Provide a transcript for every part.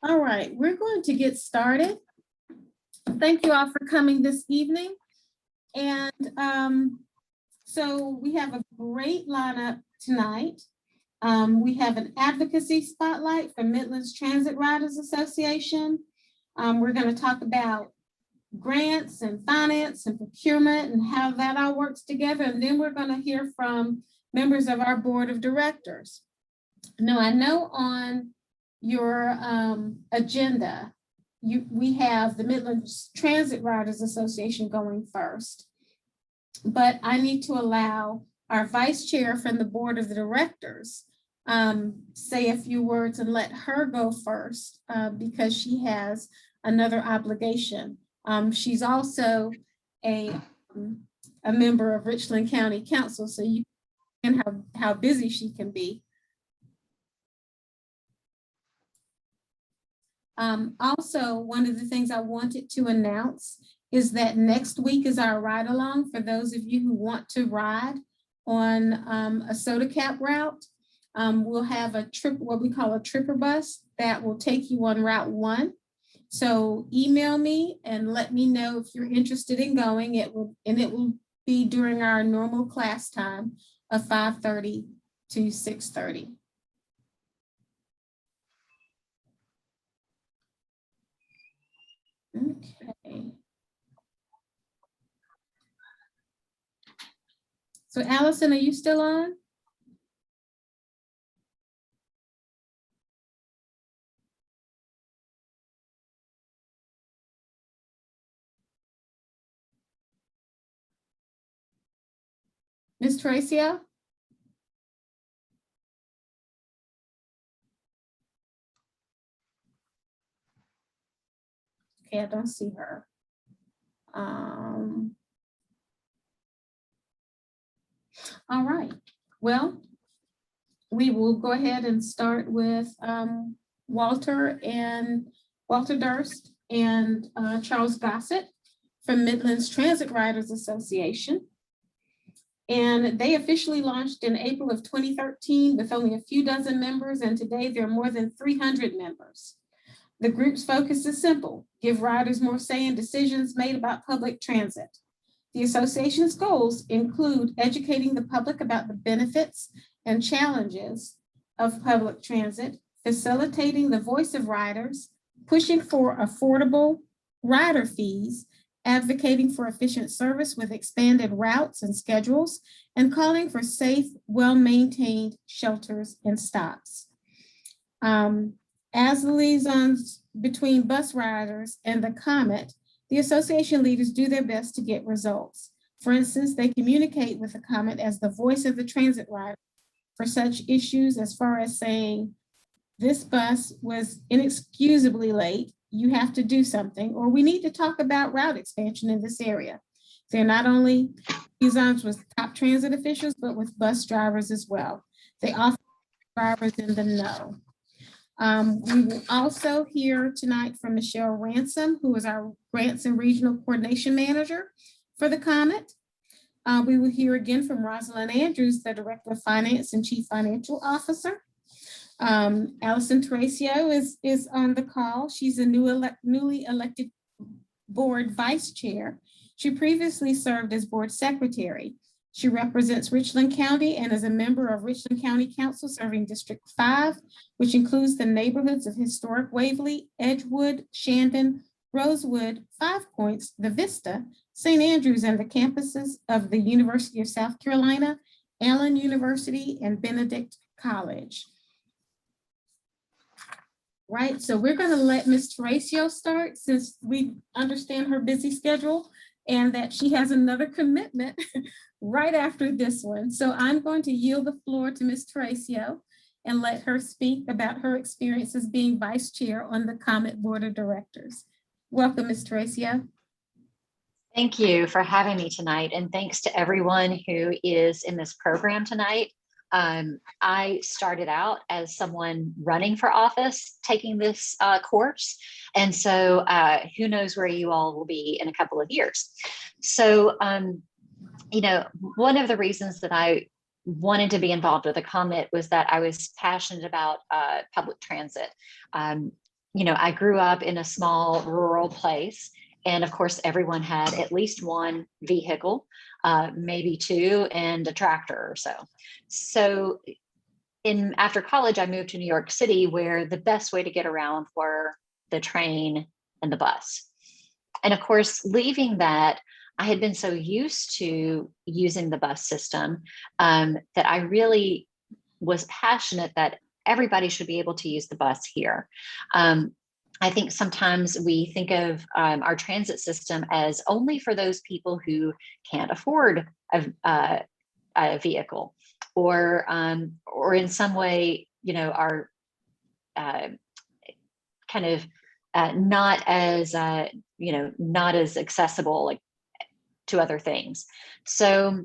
All right, we're going to get started. Thank you all for coming this evening. And so we have a great lineup tonight. We have an advocacy spotlight from Midlands Transit Riders Association. We're going to talk about grants and finance and procurement and how that all works together. And then we're going to hear from members of our board of directors. Now, I know on your agenda, we have the Midlands Transit Riders Association going first, but I need to allow our vice chair from the board of the directors say a few words and let her go first because she has another obligation. She's also a member of Richland County Council, so you can how busy she can be. Also, one of the things I wanted to announce is that next week is our ride along for those of you who want to ride on a soda cap route. We'll have a trip, what we call a tripper bus that will take you on Route 1. So email me and let me know if you're interested in going. It will be during our normal class time of 5:30 to 6:30. Okay. So Allison, are you still on? Ms. Tracia? Okay, I don't see her. All right, well, we will go ahead and start with Walter Durst and Charles Gossett from Midlands Transit Riders Association. And they officially launched in April of 2013 with only a few dozen members, and today there are more than 300 members. The group's focus is simple: give riders more say in decisions made about public transit. The association's goals include educating the public about the benefits and challenges of public transit, facilitating the voice of riders, pushing for affordable rider fees, advocating for efficient service with expanded routes and schedules, and calling for safe, well-maintained shelters and stops. As the liaisons between bus riders and the COMET, the association leaders do their best to get results. For instance, they communicate with the COMET as the voice of the transit rider for such issues as far as saying, this bus was inexcusably late, you have to do something, or we need to talk about route expansion in this area. They're not only liaisons with top transit officials, but with bus drivers as well. They often drivers in the know. We will also hear tonight from Michelle Ransom, who is our Grants and Regional Coordination Manager for the COMET. We will hear again from Rosalind Andrews, the Director of Finance and Chief Financial Officer. Allison Terracio is on the call. She's a newly elected board vice chair. She previously served as board secretary. She represents Richland County and is a member of Richland County Council serving District 5, which includes the neighborhoods of historic Waverly, Edgewood, Shandon, Rosewood, Five Points, The Vista, St. Andrews, and the campuses of the University of South Carolina, Allen University, and Benedict College. Right, so we're going to let Ms. Terracio start since we understand her busy schedule and that she has another commitment right after this one. So I'm going to yield the floor to Ms. Terracio and let her speak about her experiences being vice chair on the COMET Board of Directors. Welcome, Ms. Terracio. Thank you for having me tonight, and thanks to everyone who is in this program tonight. I started out as someone running for office, taking this course. And so who knows where you all will be in a couple of years. So you know, one of the reasons that I wanted to be involved with the COMET was that I was passionate about public transit. Um, you know, I grew up in a small rural place, and of course, everyone had at least one vehicle, maybe two, and a tractor or so. So, after college, I moved to New York City, where the best way to get around were the train and the bus. And of course, leaving that, I had been so used to using the bus system that I really was passionate that everybody should be able to use the bus here. Um, I think sometimes we think of our transit system as only for those people who can't afford a vehicle, or in some way, you know, are uh, kind of not as you know, not as accessible, like, to other things. So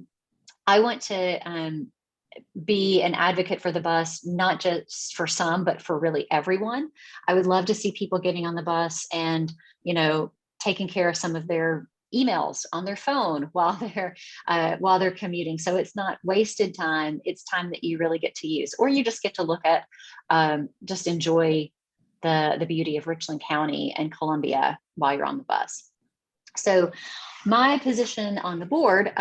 I want to be an advocate for the bus, not just for some, but for really everyone. I would love to see people getting on the bus and, you know, taking care of some of their emails on their phone while they're commuting. So it's not wasted time. It's time that you really get to use, or you just get to look at, just enjoy the beauty of Richland County and Columbia while you're on the bus. So my position on the board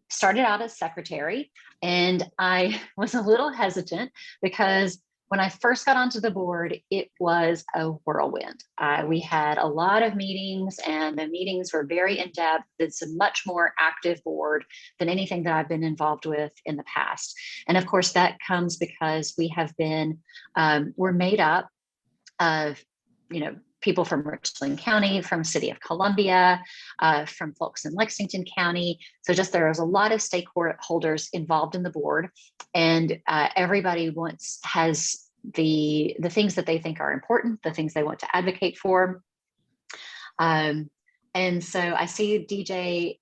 started out as secretary, and I was a little hesitant because when I first got onto the board, it was a whirlwind. We had a lot of meetings, and the meetings were very in-depth. It's a much more active board than anything that I've been involved with in the past. And of course, that comes because we have been, we're made up of, you know, people from Richland County, from City of Columbia, from folks in Lexington County. So just there was a lot of stakeholders involved in the board, and everybody has the things that they think are important, the things they want to advocate for. And so I see DJ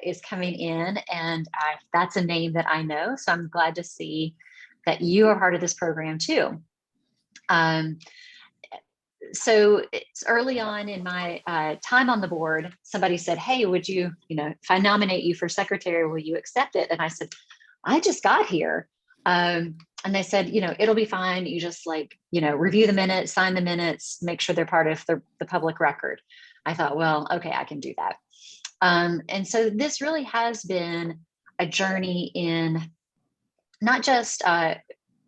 is coming in, and that's a name that I know. So I'm glad to see that you are part of this program too. So it's early on in my time on the board, somebody said, hey, would you, you know, if I nominate you for secretary, will you accept it? And I said, I just got here. And they said, you know, it'll be fine. You just, like, you know, review the minutes, sign the minutes, make sure they're part of the public record. I thought, well, okay, I can do that. And so this really has been a journey in not just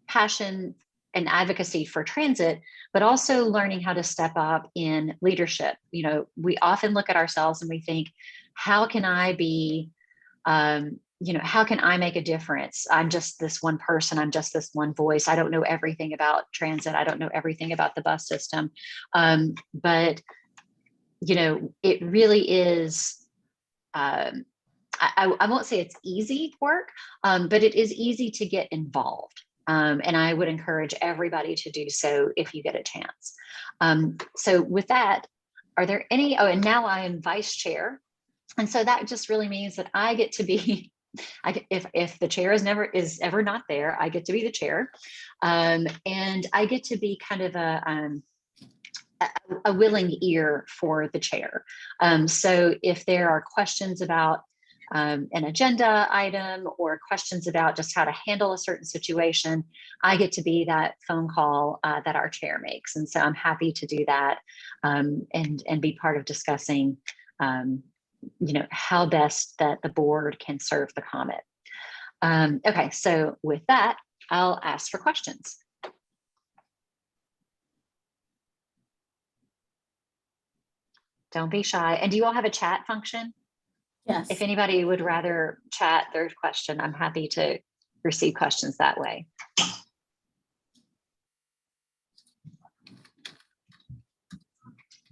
passion and advocacy for transit, but also learning how to step up in leadership. You know, we often look at ourselves and we think, how can I be, you know, how can I make a difference? I'm just this one person. I'm just this one voice. I don't know everything about transit. I don't know everything about the bus system. But, you know, it really is, I won't say it's easy work, but it is easy to get involved. And I would encourage everybody to do so if you get a chance. So with that, are there any, oh, and now I am vice chair. And so that just really means that I get to be, if the chair is ever not there, I get to be the chair. And I get to be kind of a willing ear for the chair. So if there are questions about an agenda item, or questions about just how to handle a certain situation, I get to be that phone call that our chair makes. And so I'm happy to do that, and be part of discussing, you know, how best that the board can serve the COMET. Okay, so with that, I'll ask for questions. Don't be shy. And do you all have a chat function? Yes. If anybody would rather chat their question, I'm happy to receive questions that way.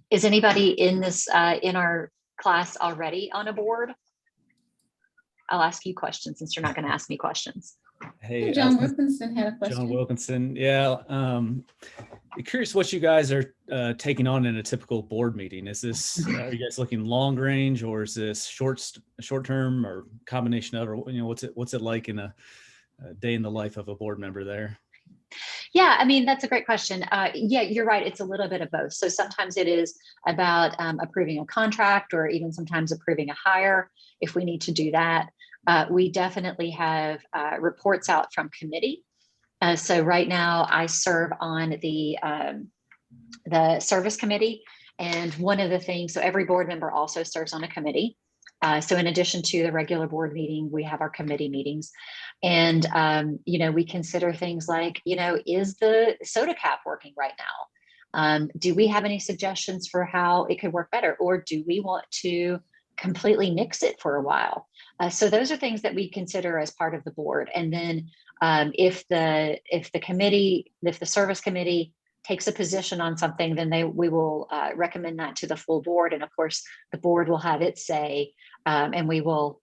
Is anybody in this in our class already on a board? I'll ask you questions since you're not going to ask me questions. Hey, John Wilkinson had a question. John Wilkinson. Yeah. Curious what you guys are taking on in a typical board meeting. Is this, are you guys looking long range, or is this short term, or combination of, or, you know, what's it like in a day in the life of a board member there? Yeah, I mean, that's a great question. Yeah, you're right. It's a little bit of both. So sometimes it is about approving a contract or even sometimes approving a hire if we need to do that. We definitely have reports out from committee. So right now I serve on the service committee. And one of the things, so every board member also serves on a committee. So in addition to the regular board meeting, we have our committee meetings. And, we consider things like, is the soda cap working right now? Do we have any suggestions for how it could work better? Or do we want to completely nix it for a while? So those are things that we consider as part of the board. And then if the service committee takes a position on something, then we will recommend that to the full board. And of course, the board will have its say, and we will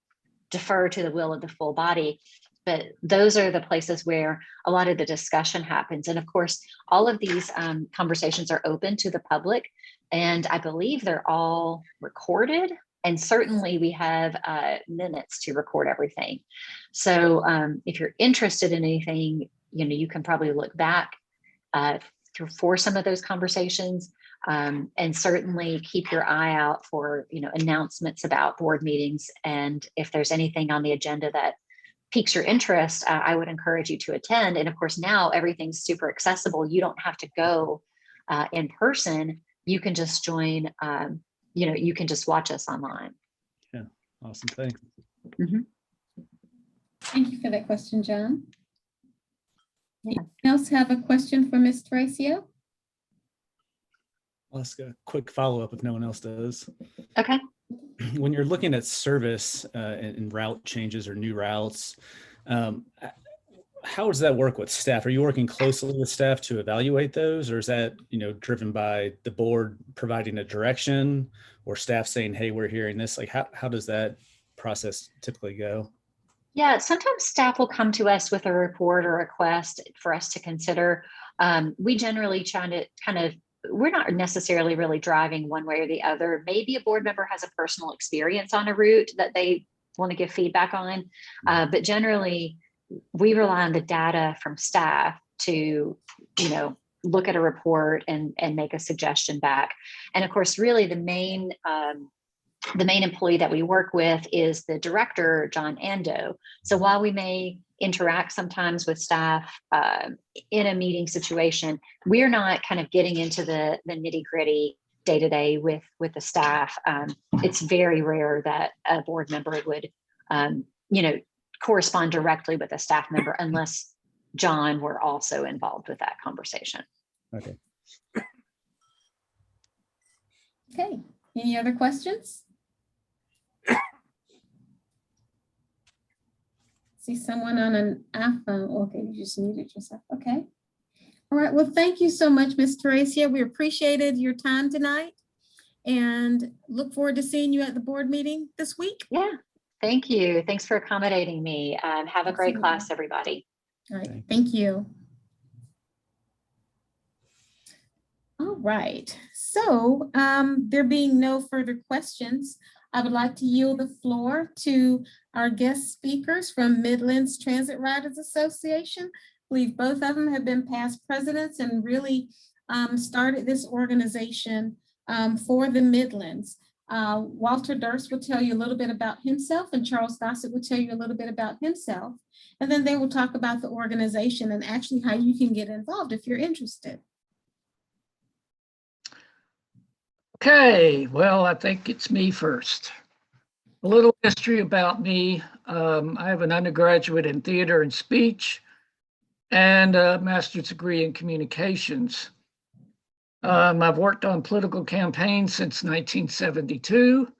defer to the will of the full body. But those are the places where a lot of the discussion happens. And of course, all of these conversations are open to the public. And I believe they're all recorded. And certainly we have minutes to record everything. So if you're interested in anything, you can probably look back for some of those conversations, and certainly keep your eye out for announcements about board meetings. And if there's anything on the agenda that piques your interest, I would encourage you to attend. And of course, now everything's super accessible. You don't have to go in person. You can just join. You can just watch us online. Yeah, awesome. Thanks. Mm-hmm. Thank you for that question, John. Yeah. Anyone else have a question for Ms. Tracio? I'll ask a quick follow-up if no one else does. Okay. When you're looking at service and route changes or new routes, how does that work with staff? Are you working closely with staff to evaluate those, or is that driven by the board providing a direction or staff saying, hey, we're hearing this? Like how does that process typically go? Yeah, sometimes staff will come to us with a report or request for us to consider. We generally try to we're not necessarily really driving one way or the other. Maybe a board member has a personal experience on a route that they want to give feedback on, but generally we rely on the data from staff to, look at a report and make a suggestion back. And of course, really the main employee that we work with is the director, John Ando. So while we may interact sometimes with staff in a meeting situation, we're not kind of getting into the nitty gritty day to day with the staff. It's very rare that a board member would, correspond directly with a staff member unless John were also involved with that conversation. Okay. Okay. Any other questions? See someone on an iPhone. Okay, you just muted yourself. Okay. All right. Well, thank you so much, Ms. Tracia. We appreciated your time tonight and look forward to seeing you at the board meeting this week. Yeah. Thank you. Thanks for accommodating me. Have a great class, everybody. All right. Thank you. All right. So there being no further questions, I would like to yield the floor to our guest speakers from Midlands Transit Riders Association. I believe both of them have been past presidents and really started this organization for the Midlands. Walter Durst will tell you a little bit about himself, and Charles Gossett will tell you a little bit about himself. And then they will talk about the organization and actually how you can get involved if you're interested. Okay, well, I think it's me first. A little history about me. I have an undergraduate in theater and speech and a master's degree in communications. I've worked on political campaigns since 1972,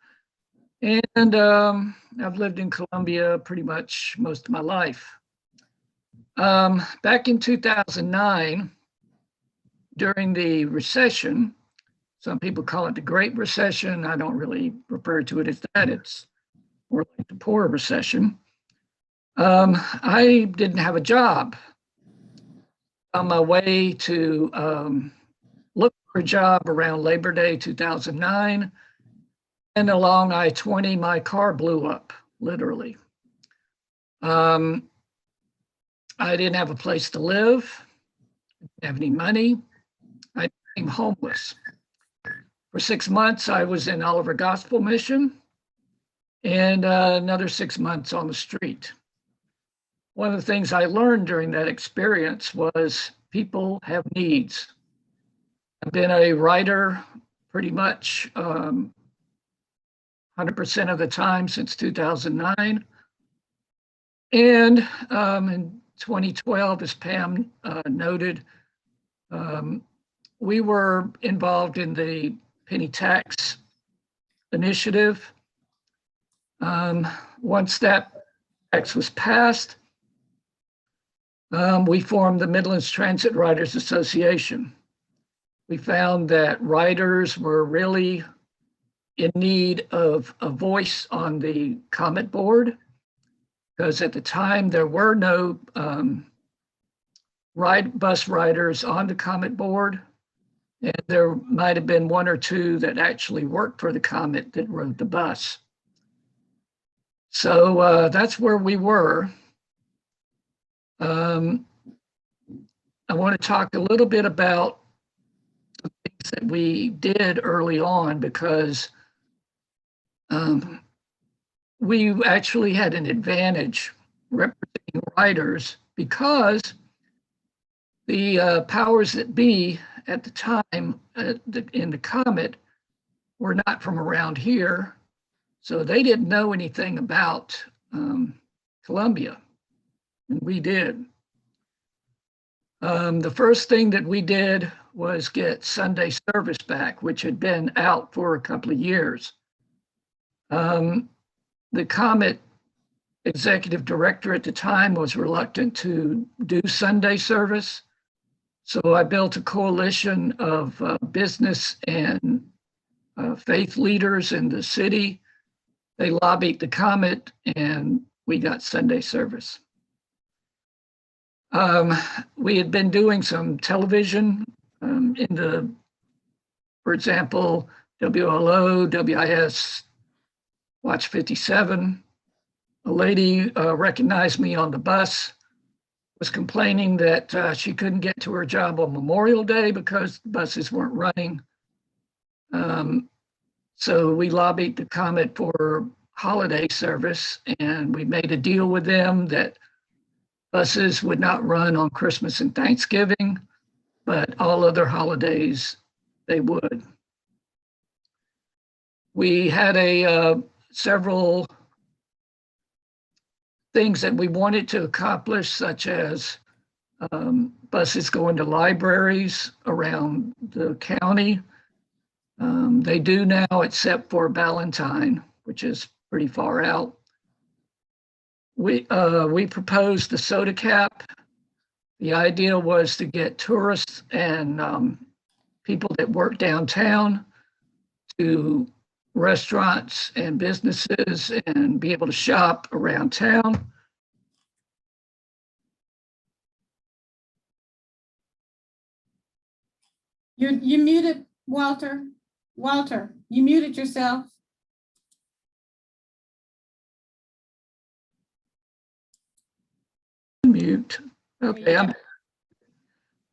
and I've lived in Columbia pretty much most of my life. Back in 2009, during the recession, some people call it the Great Recession. I don't really refer to it as that. It's more like the poor recession. I didn't have a job. On my way to look for a job around Labor Day 2009, and along I-20, my car blew up, literally. I didn't have a place to live. didn't have any money. I became homeless. For 6 months, I was in Oliver Gospel Mission, and another 6 months on the street. One of the things I learned during that experience was people have needs. I've been a writer pretty much 100% of the time since 2009. And in 2012, as Pam noted, we were involved in the penny tax initiative. Once that tax was passed, we formed the Midlands Transit Riders Association. We found that riders were really in need of a voice on the COMET board, because at the time there were no bus riders on the COMET board, and there might have been one or two that actually worked for the COMET that rode the bus. So that's where we were. I want to talk a little bit about the things that we did early on, because we actually had an advantage representing riders, because the powers that be at the time in the COMET were not from around here, so they didn't know anything about Columbia, and we did. The first thing that we did was get Sunday service back, which had been out for a couple of years. The COMET executive director at the time was reluctant to do Sunday service. So I built a coalition of business and faith leaders in the city. They lobbied the COMET, and we got Sunday service. We had been doing some television for example, WLO, WIS, Watch 57. A lady recognized me on the bus, was complaining that she couldn't get to her job on Memorial Day because buses weren't running. So we lobbied the COMET for holiday service, and we made a deal with them that buses would not run on Christmas and Thanksgiving, but all other holidays they would. We had several things that we wanted to accomplish, such as buses going to libraries around the county. They do now, except for Ballantyne, which is pretty far out. We proposed the soda cap. The idea was to get tourists and people that work downtown to restaurants and businesses and be able to shop around town. You muted, Walter. Walter, you muted yourself. Mute. Okay.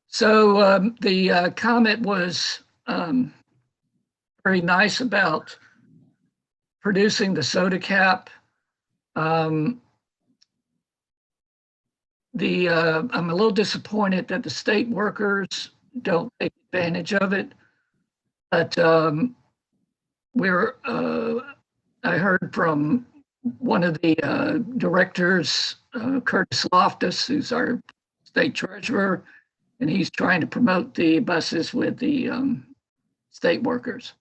So the COMET was very nice about producing the soda cap. I'm a little disappointed that the state workers don't take advantage of it, but I heard from one of the directors, Curtis Loftus, who's our state treasurer, and he's trying to promote the buses with the state workers.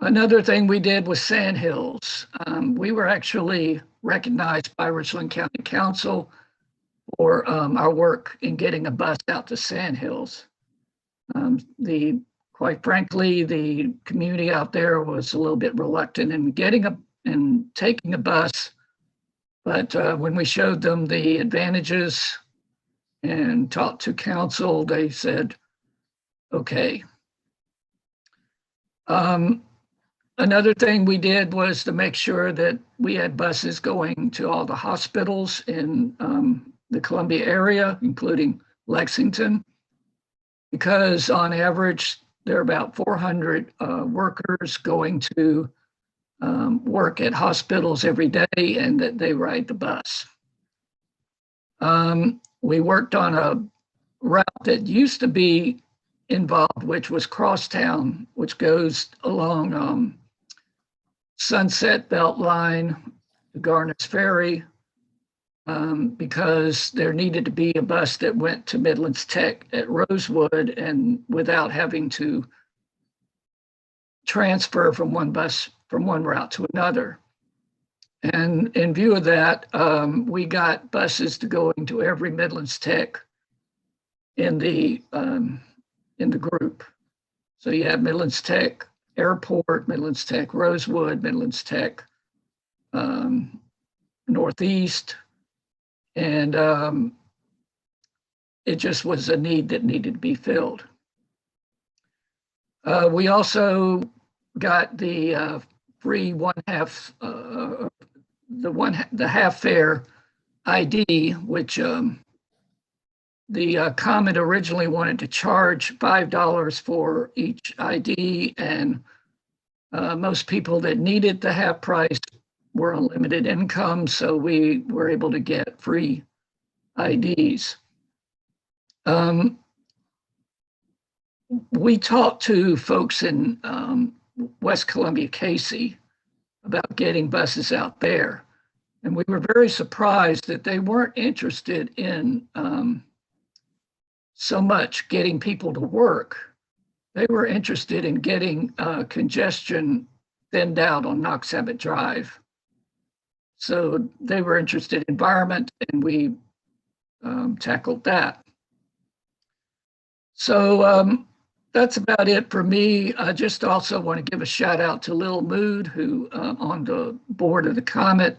Another thing we did was Sandhills. We were actually recognized by Richland County Council for our work in getting a bus out to Sandhills. Quite frankly, the community out there was a little bit reluctant in taking a bus, but when we showed them the advantages and talked to council, they said, okay. Another thing we did was to make sure that we had buses going to all the hospitals in the Columbia area, including Lexington, because on average, there are about 400 workers going to work at hospitals every day, and that they ride the bus. We worked on a route that used to be involved, which was Crosstown, which goes along Sunset Beltline to Garnets Ferry, because there needed to be a bus that went to Midlands Tech at Rosewood, and without having to transfer from one route to another. And in view of that, we got buses to go into every Midlands Tech in the group. So you have Midlands Tech Airport, Midlands Tech Rosewood, Midlands Tech Northeast, and it just was a need that needed to be filled. We also got the free the half fare ID, which the COMET originally wanted to charge $5 for each ID, and most people that needed the half price were on limited income, so we were able to get free IDs. We talked to folks in West Columbia, Casey, about getting buses out there. And we were very surprised that they weren't interested in so much getting people to work. They were interested in getting congestion thinned out on Noxabbot Drive. So they were interested in environment, and we tackled that. So that's about it for me. I just also want to give a shout out to Lil Mood, who on the board of the COMET,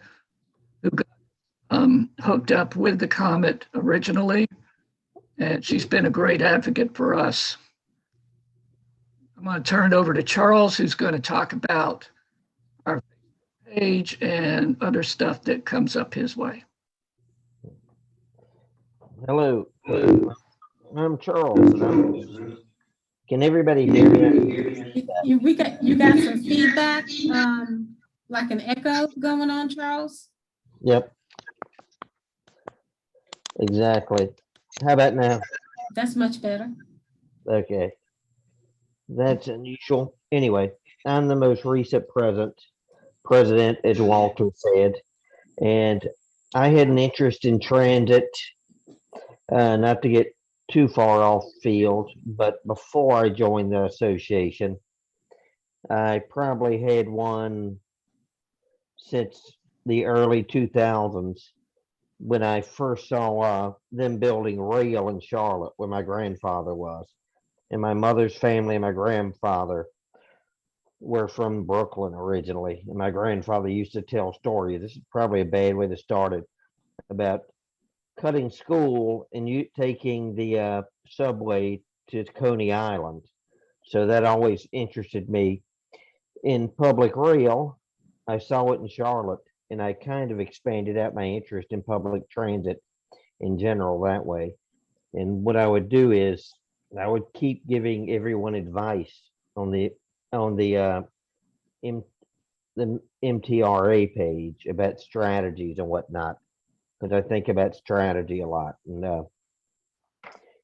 who got hooked up with the COMET originally, and she's been a great advocate for us. I'm going to turn it over to Charles, who's going to talk about our page and other stuff that comes up his way. Hello, I'm Charles. Can everybody hear me? You got some feedback, like an echo going on, Charles? Yep. Exactly. How about now? That's much better. Okay. That's unusual. Anyway, I'm the most recent president, as Walter said, and I had an interest in transit, not to get too far off field, but before I joined the association, I probably had one since the early 2000s when I first saw them building rail in Charlotte, where my grandfather was. And my mother's family and my grandfather were from Brooklyn originally. And my grandfather used to tell stories. This is probably a bad way to start it, about cutting school and you taking the subway to Coney Island. So that always interested me. In public rail, I saw it in Charlotte, and I kind of expanded out my interest in public transit in general that way. And what I would do is I would keep giving everyone advice on the MTRA page about strategies and whatnot, because I think about strategy a lot, and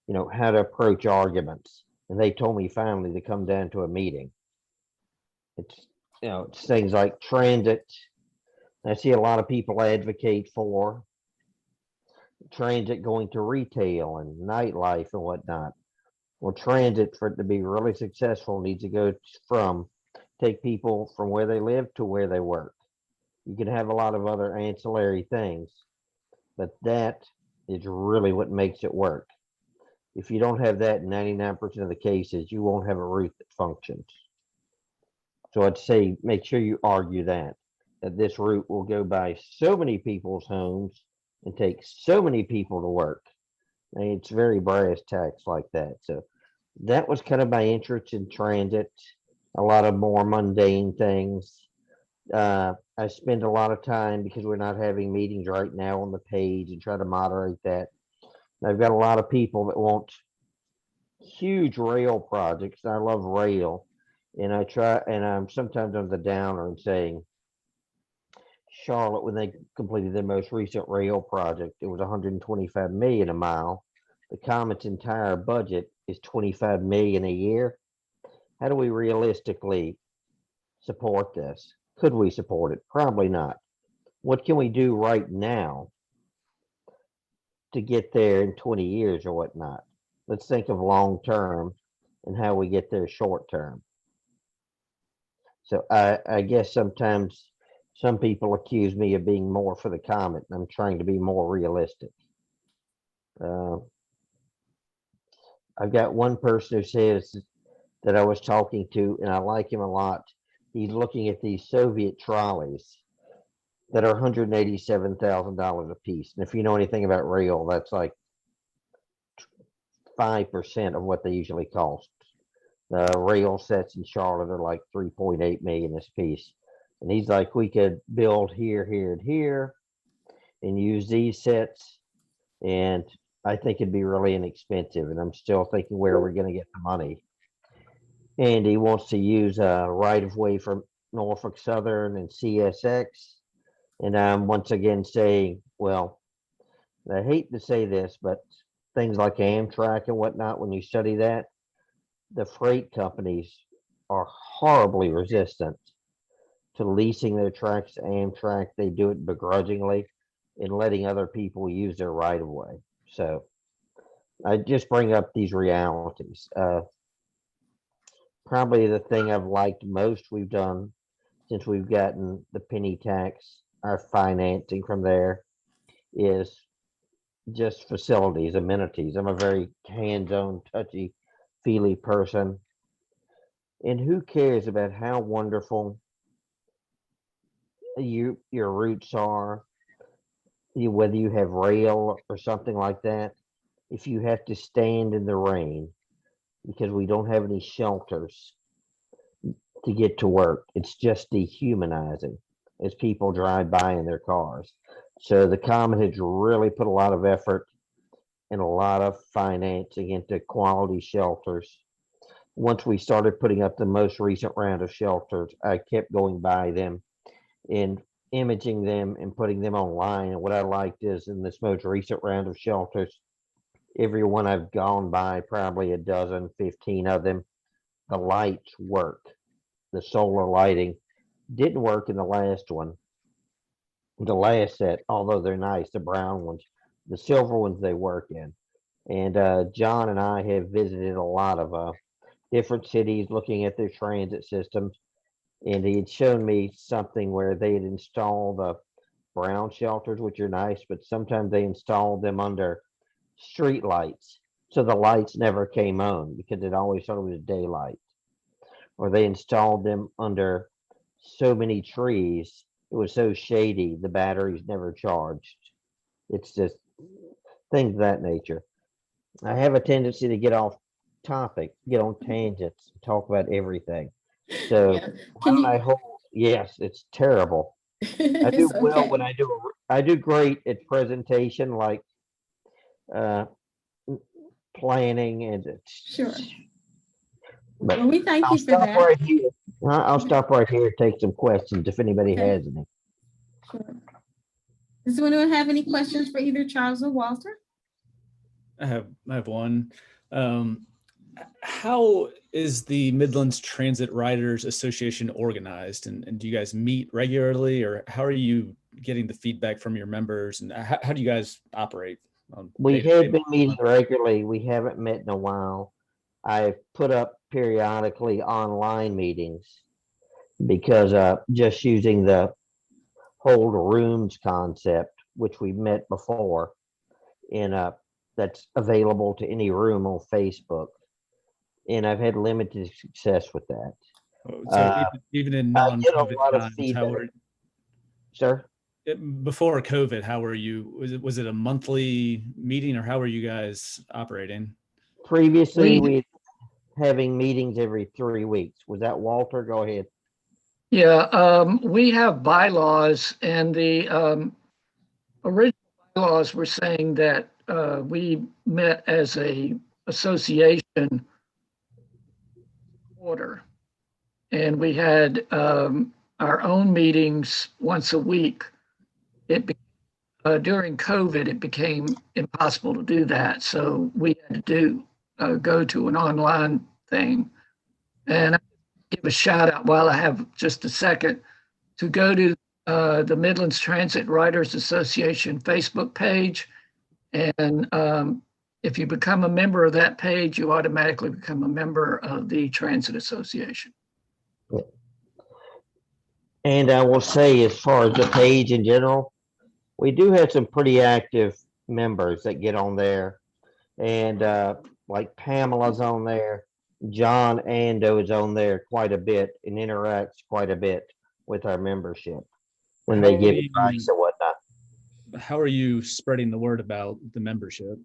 you know, how to approach arguments. And they told me finally to come down to a meeting. It's, you know, it's things like transit. I see a lot of people advocate for transit going to retail and nightlife and whatnot. Well, transit, for it to be really successful, needs to go from take people from where they live to where they work. You can have a lot of other ancillary things, but that is really what makes it work. If you don't have that in 99% of the cases, you won't have a route that functions. So I'd say make sure you argue that this route will go by so many people's homes and take so many people to work. I mean, it's very brass tacks like that. So that was kind of my interest in transit, a lot of more mundane things. I spend a lot of time, because we're not having meetings right now, on the page and try to moderate that. I've got a lot of people that want huge rail projects. I love rail, and I try, and I'm sometimes on the downer and saying, Charlotte, when they completed their most recent rail project, it was 125 million a mile. The Comet's entire budget is 25 million a year. How do we realistically support this? Could we support it? Probably not. What can we do right now to get there in 20 years or whatnot? Let's think of long term and how we get there short term. So I guess sometimes some people accuse me of being more for the Comet, and I'm trying to be more realistic. I've got one person who says that I was talking to, and I like him a lot. He's looking at these Soviet trolleys that are $187,000 a piece. And if you know anything about rail, that's like 5% of what they usually cost. The rail sets in Charlotte are like 3.8 million this piece. And he's like, we could build here, here, and here and use these sets. And I think it'd be really inexpensive. And I'm still thinking where we're going to get the money. And he wants to use a right of way from Norfolk Southern and CSX. And I'm once again saying, well, I hate to say this, but things like Amtrak and whatnot, when you study that, the freight companies are horribly resistant to leasing their tracks to Amtrak. They do it begrudgingly and letting other people use their right of way. So I just bring up these realities. Probably the thing I've liked most we've done since we've gotten the penny tax, our financing from there, is just facilities, amenities. I'm a very hands-on, touchy-feely person. And who cares about how wonderful your routes are, whether you have rail or something like that, if you have to stand in the rain because we don't have any shelters to get to work. It's just dehumanizing as people drive by in their cars. So the Comet has really put a lot of effort and a lot of financing into quality shelters. Once we started putting up the most recent round of shelters, I kept going by them and imaging them and putting them online. And what I liked is in this most recent round of shelters, every one I've gone by, probably a dozen, 15 of them, the lights work. The solar lighting didn't work in the last one. The last set, although they're nice, the brown ones, the silver ones they work in. And John and I have visited a lot of different cities looking at their transit systems. And he had shown me something where they had installed brown shelters, which are nice, but sometimes they installed them under street lights. So the lights never came on because it always thought it was daylight. Or they installed them under so many trees, it was so shady, the batteries never charged. It's just things of that nature. I have a tendency to get off topic, get on tangents, talk about everything. So Yeah. Can you? Yes, it's terrible. I do It's well okay. when I do great at presentation, like planning and Sure. but Well, we thank I'll you for stop that. right here. I'll stop right here and take some questions if anybody Okay. has any. Sure. Does anyone have any questions for either Charles or Walter? I have one. How is the Midlands Transit Riders Association organized? And do you guys meet regularly, or how are you getting the feedback from your members? And how do you guys operate? We have been meeting regularly. We haven't met in a while. I've put up periodically online meetings because just using the hold rooms concept, which we met before, in that's available to any room on Facebook. And I've had limited success with that. So even in I get a non-COVID lot of times, feedback. Sir? Before COVID, how were you? Was it a monthly meeting, or how were you guys operating? Previously, we having meetings every 3 weeks. Was that Walter? Go ahead. Yeah, we have bylaws, and the original bylaws were saying that we met as a association order, and we had our own meetings once a week. During COVID, it became impossible to do that, so we had to go to an online thing. And I give a shout out while I have just a second to go to the Midlands Transit Riders Association Facebook page. And if you become a member of that page, you automatically become a member of the Transit Association. And I will say, as far as the page in general, we do have some pretty active members that get on there. And like Pamela's on there, John Ando is on there quite a bit and interacts quite a bit with our membership when they give advice and whatnot. How are you spreading the word about the membership?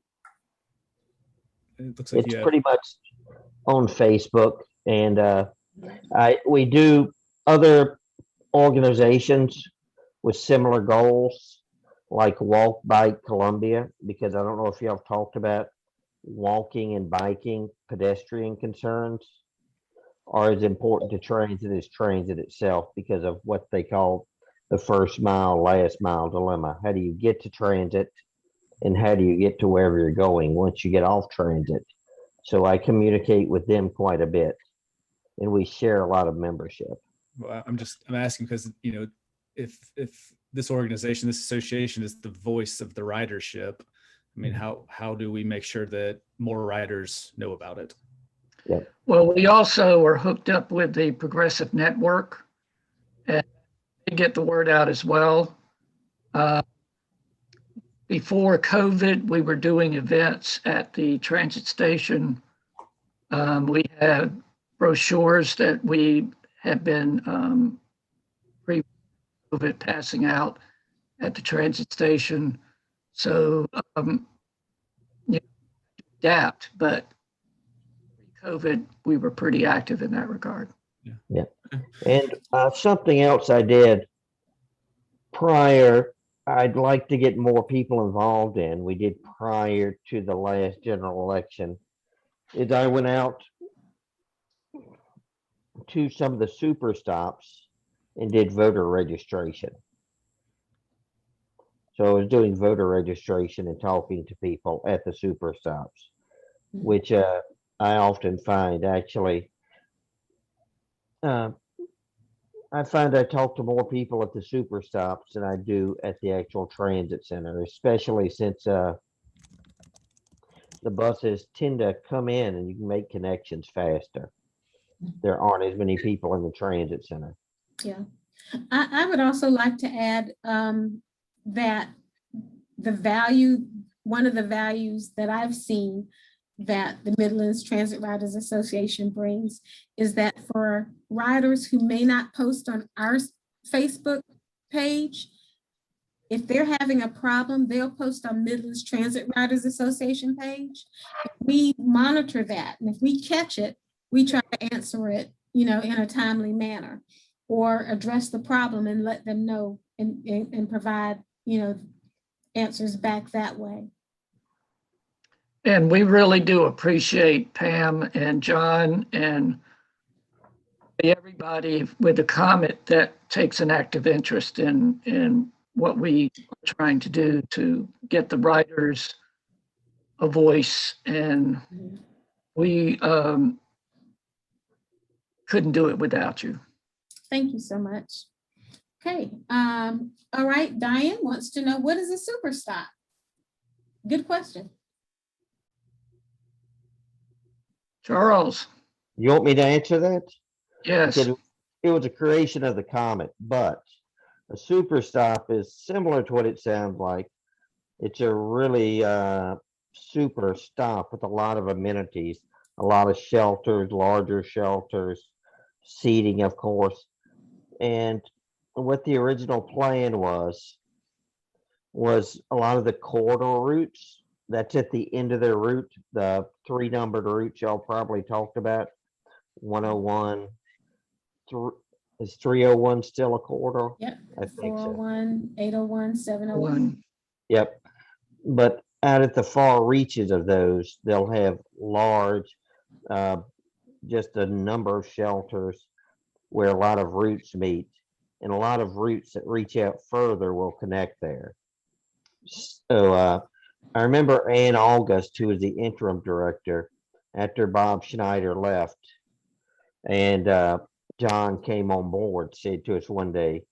It looks like It's pretty much on Facebook, and we do other organizations with similar goals, like Walk Bike Columbia, because I don't know if y'all have talked about walking and biking pedestrian concerns are as important to transit as transit itself because of what they call the first mile, last mile dilemma. How do you get to transit, and how do you get to wherever you're going once you get off transit? So I communicate with them quite a bit, and we share a lot of membership. Well, I'm asking because, you know, if this organization, this association is the voice of the ridership, I mean, how do we make sure that more riders know about it? Yep. Well, we also are hooked up with the Progressive Network, and they get the word out as well. Before COVID, we were doing events at the transit station. We had brochures that we have been pre-COVID passing out at the transit station. So, adapt, but pre-COVID, we were pretty active in that regard. Yeah. And something else I did prior, I'd like to get more people involved in, we did prior to the last general election, is I went out to some of the super stops and did voter registration. So I was doing voter registration and talking to people at the super stops, which I often find actually, I find I talk to more people at the super stops than I do at the actual transit center, especially since the buses tend to come in and you can make connections faster. There aren't as many people in the transit center. Yeah, I would also like to add that one of the values that I've seen that the Midlands Transit Riders Association brings is that for riders who may not post on our Facebook page, if they're having a problem, they'll post on Midlands Transit Riders Association page. We monitor that, and if we catch it, we try to answer it, you know, in a timely manner, or address the problem and let them know and provide, you know, answers back that way. And we really do appreciate Pam and John and everybody with the COMET that takes an active interest in what we are trying to do to get the writers a voice. And we couldn't do it without you. Thank you so much. Okay, all right, Diane wants to know, what is a super stop? Good question. Charles. You want me to answer that? Yes. It was a creation of the COMET, but a super stop is similar to what it sounds like. It's a really super stop with a lot of amenities, a lot of shelters, larger shelters, seating, of course. And what the original plan was a lot of the corridor routes. That's at the end of their route, the 3 numbered routes y'all probably talked about. 101, is 301 still a corridor? Yep, I think so. 401, 801, 701. Yep. But out at the far reaches of those, they'll have large, just a number of shelters where a lot of routes meet, and a lot of routes that reach out further will connect there. So I remember Ann August, who was the interim director after Bob Schneider left, and John came on board, said to us one day,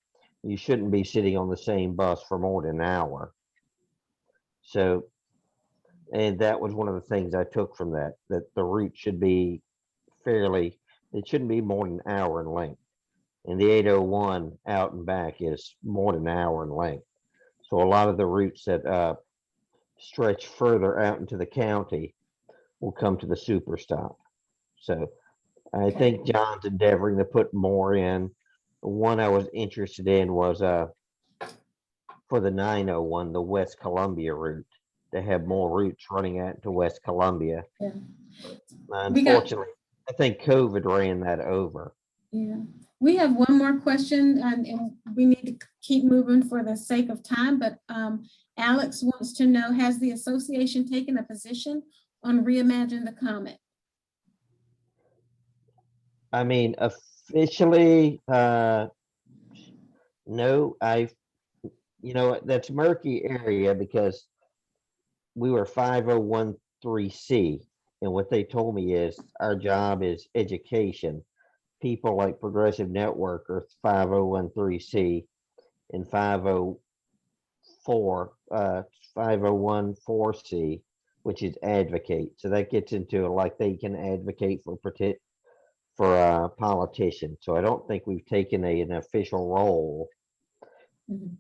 you shouldn't be sitting on the same bus for more than an hour. So, and that was one of the things I took from that, that the route should be it shouldn't be more than an hour in length. And the 801 out and back is more than an hour in length. So a lot of the routes that stretch further out into the county will come to the super stop. So I think John's endeavoring to put more in. One I was interested in was for the 901, the West Columbia route, to have more routes running out to West Columbia. Yeah. Unfortunately, I think COVID ran that over. Yeah, we have one more question, and we need to keep moving for the sake of time, but Alex wants to know, has the association taken a position on Reimagine the COMET? I mean, officially, no, that's murky area because we were 5013C, and what they told me is our job is education. People like Progressive Network are 5013C, and 5014C, which is advocate. So that gets into like they can advocate for politicians. So I don't think we've taken an official role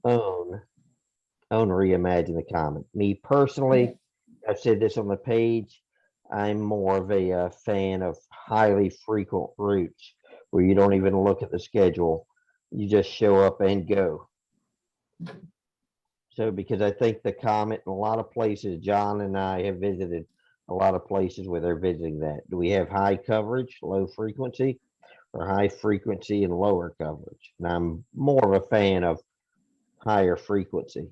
on Reimagine the COMET. Me personally, I've said this on the page, I'm more of a fan of highly frequent routes where you don't even look at the schedule. You just show up and go. So because I think the COMET in a lot of places, John and I have visited a lot of places where they're visiting that. Do we have high coverage, low frequency, or high frequency and lower coverage? And I'm more of a fan of higher frequency.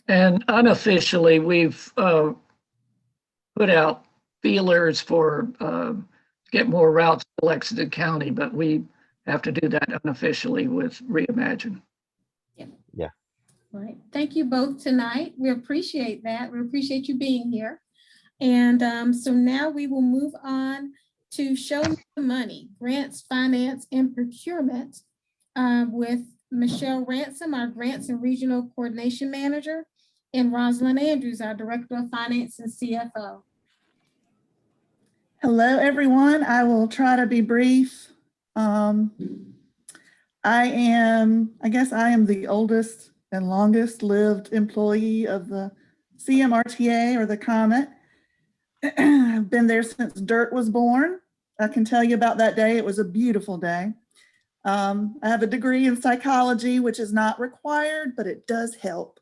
And unofficially, we've put out feelers for get more routes to Lexington County, but we have to do that unofficially with Reimagine. Yeah. Right. Thank you both tonight. We appreciate that. We appreciate you being here. And so now we will move on to Show Me the Money, Grants, Finance, and Procurement with Michelle Ransom, our Grants and Regional Coordination Manager, and Rosalind Andrews, our Director of Finance and CFO. Hello, everyone. I will try to be brief. I guess I am the oldest and longest lived employee of the CMRTA or the COMET. I've been there since Dirt was born. I can tell you about that day. It was a beautiful day. I have a degree in psychology, which is not required, but it does help.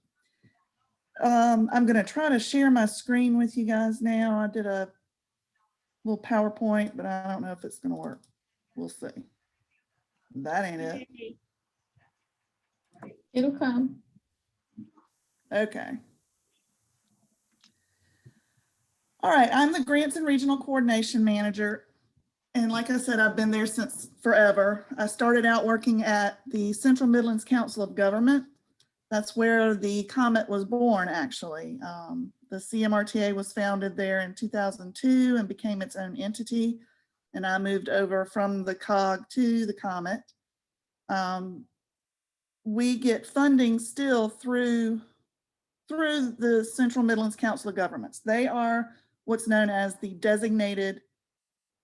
I'm going to try to share my screen with you guys now. I did a little PowerPoint, but I don't know if it's going to work. We'll see. That ain't it. It'll come. Okay. All right, I'm the Grants and Regional Coordination Manager. And like I said, I've been there since forever. I started out working at the Central Midlands Council of Government. That's where the COMET was born, actually. The CMRTA was founded there in 2002 and became its own entity. And I moved over from the COG to the COMET. We get funding still through the Central Midlands Council of Governments. They are what's known as the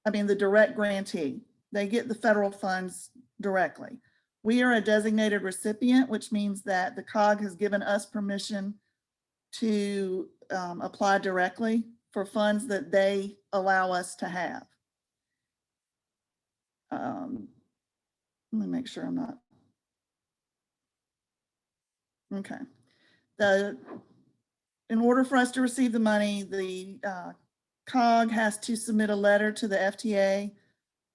the direct grantee. They get the federal funds directly. We are a designated recipient, which means that the COG has given us permission to apply directly for funds that they allow us to have. Let me make sure I'm not. Okay. In order for us to receive the money, the COG has to submit a letter to the FTA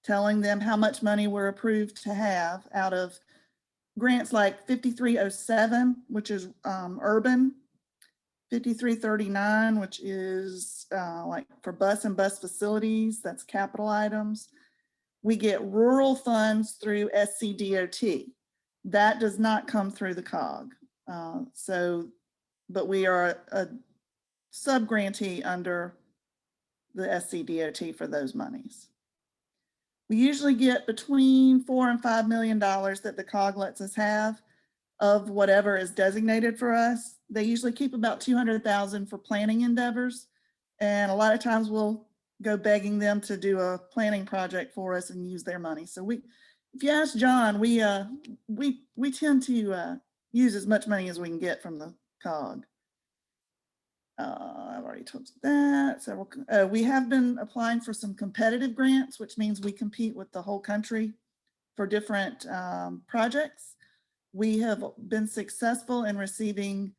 telling them how much money we're approved to have out of grants like 5307, which is urban, 5339, which is like for bus and bus facilities, that's capital items. We get rural funds through SCDOT. That does not come through the COG. But we are a sub-grantee under the SCDOT for those monies. We usually get between $4 and $5 million that the COG lets us have of whatever is designated for us. They usually keep about 200,000 for planning endeavors. And a lot of times we'll go begging them to do a planning project for us and use their money. So if you ask John, we tend to use as much money as we can get from the COG. I've already told you that. So we have been applying for some competitive grants, which means we compete with the whole country for different projects. We have been successful in receiving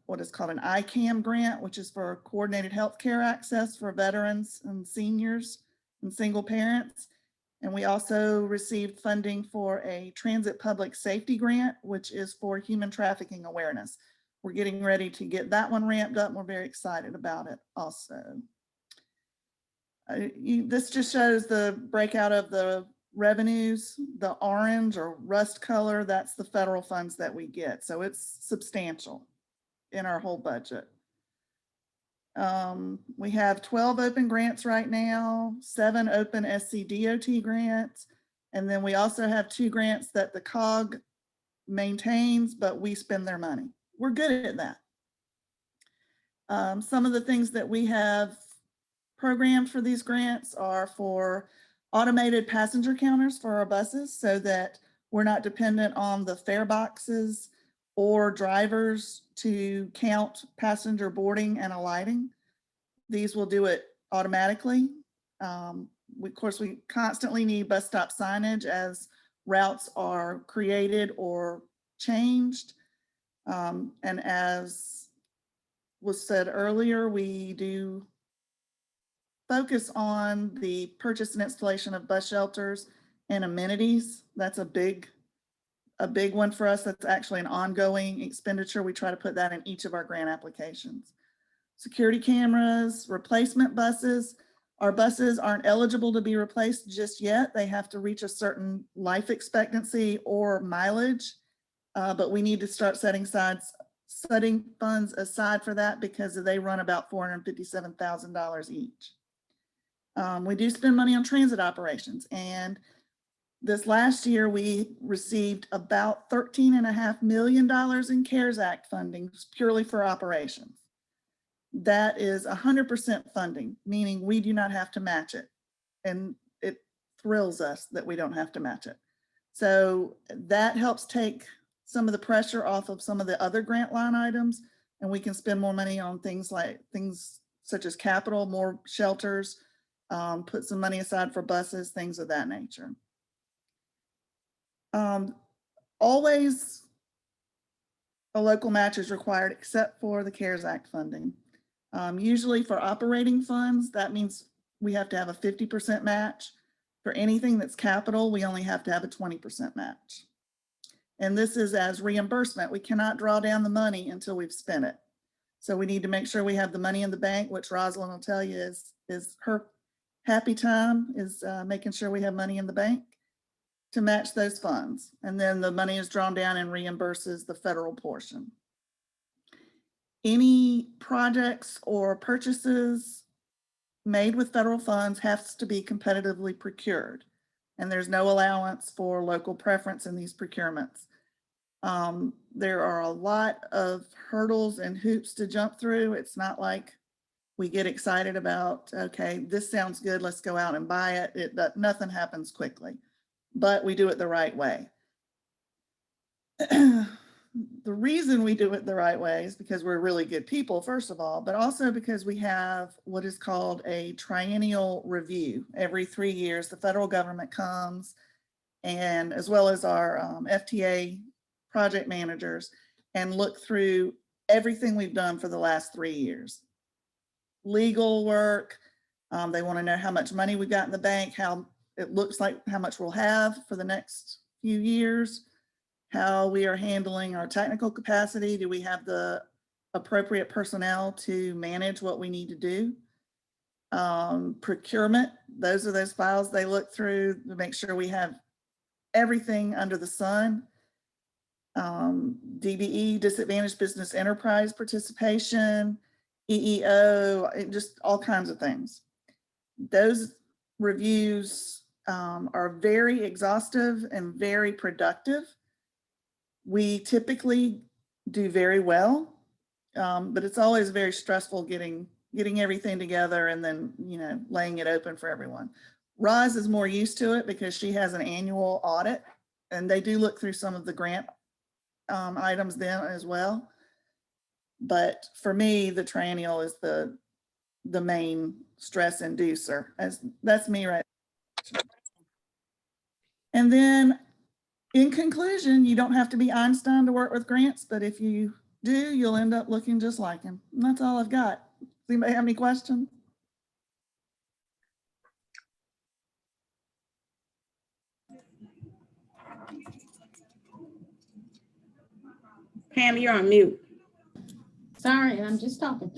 what is called an ICAM grant, which is for coordinated healthcare access for veterans and seniors and single parents. And we also received funding for a transit public safety grant, which is for human trafficking awareness. We're getting ready to get that one ramped up. We're very excited about it also. This just shows the breakout of the revenues. The orange or rust color, that's the federal funds that we get. So it's substantial in our whole budget. We have 12 open grants right now, 7 open SCDOT grants. And then we also have 2 grants that the COG maintains, but we spend their money. We're good at that. Some of the things that we have programmed for these grants are for automated passenger counters for our buses so that we're not dependent on the fare boxes or drivers to count passenger boarding and alighting. These will do it automatically. Of course, we constantly need bus stop signage as routes are created or changed. And as was said earlier, we do focus on the purchase and installation of bus shelters and amenities. That's a big one for us. That's actually an ongoing expenditure. We try to put that in each of our grant applications. Security cameras, replacement buses. Our buses aren't eligible to be replaced just yet. They have to reach a certain life expectancy or mileage. But we need to start setting funds aside for that because they run about $457,000 each. We do spend money on transit operations, and this last year we received about $13.5 million in CARES Act funding purely for operations. That is 100% funding, meaning we do not have to match it, and it thrills us that we don't have to match it. So that helps take some of the pressure off of some of the other grant line items, and we can spend more money on things such as capital, more shelters, put some money aside for buses, things of that nature. Always a local match is required except for the CARES Act funding. Usually for operating funds, that means we have to have a 50% match. For anything that's capital, we only have to have a 20% match. And this is as reimbursement. We cannot draw down the money until we've spent it. So we need to make sure we have the money in the bank, which Rosalind will tell you is her happy time, is making sure we have money in the bank to match those funds. And then the money is drawn down and reimburses the federal portion. Any projects or purchases made with federal funds has to be competitively procured. And there's no allowance for local preference in these procurements. There are a lot of hurdles and hoops to jump through. It's not like we get excited about, okay, this sounds good, let's go out and buy it. Nothing happens quickly, but we do it the right way. The reason we do it the right way is because we're really good people, first of all, but also because we have what is called a triennial review. Every 3 years, the federal government comes, and as well as our FTA project managers, and look through everything we've done for the last 3 years. Legal work, they want to know how much money we got in the bank, how it looks like, how much we'll have for the next few years, how we are handling our technical capacity. Do we have the appropriate personnel to manage what we need to do. Procurement, those are those files they look through to make sure we have everything under the sun. DBE, disadvantaged business enterprise participation, EEO, just all kinds of things. Those reviews are very exhaustive and very productive. We typically do very well, but it's always very stressful getting everything together and then, laying it open for everyone. Roz is more used to it because she has an annual audit, and they do look through some of the grant items then as well. But for me, the triennial is the main stress inducer. That's me, right? And then in conclusion, you don't have to be Einstein to work with grants, but if you do, you'll end up looking just like him. And that's all I've got. Does anybody have any questions? Pam, you're on mute. Sorry, I'm just talking.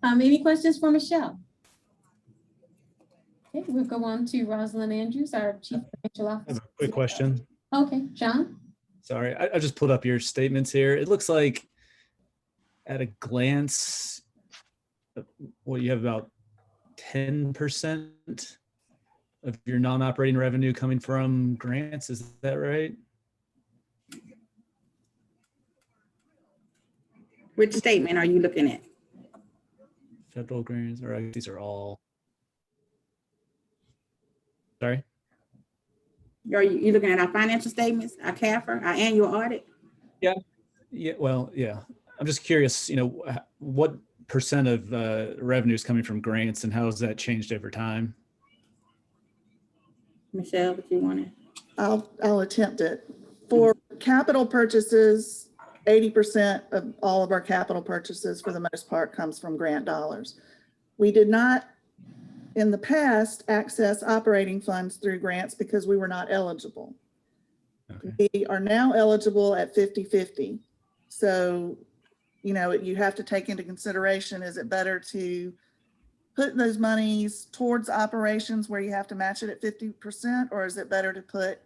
Any questions for Michelle? Okay, we'll go on to Rosalind Andrews, our Chief Financial I have Officer. a quick question. Okay, John? Sorry, I just pulled up your statements here. It looks like at a glance, well, you have about 10% of your non-operating revenue coming from grants. Is that right? Which statement are you looking at? Federal grants, or these are all. Sorry? Are you looking at our financial statements, our CAFR, our annual audit? Yeah, well, yeah. I'm just curious, what percent of revenue is coming from grants and how has that changed over time? Michelle, what you want to? I'll attempt it. For capital purchases, 80% of all of our capital purchases for the most part comes from grant dollars. We did not in the past access operating funds through grants because we were not eligible. Okay. We are now eligible at 50-50. So, you have to take into consideration, is it better to put those monies towards operations where you have to match it at 50%, or is it better to put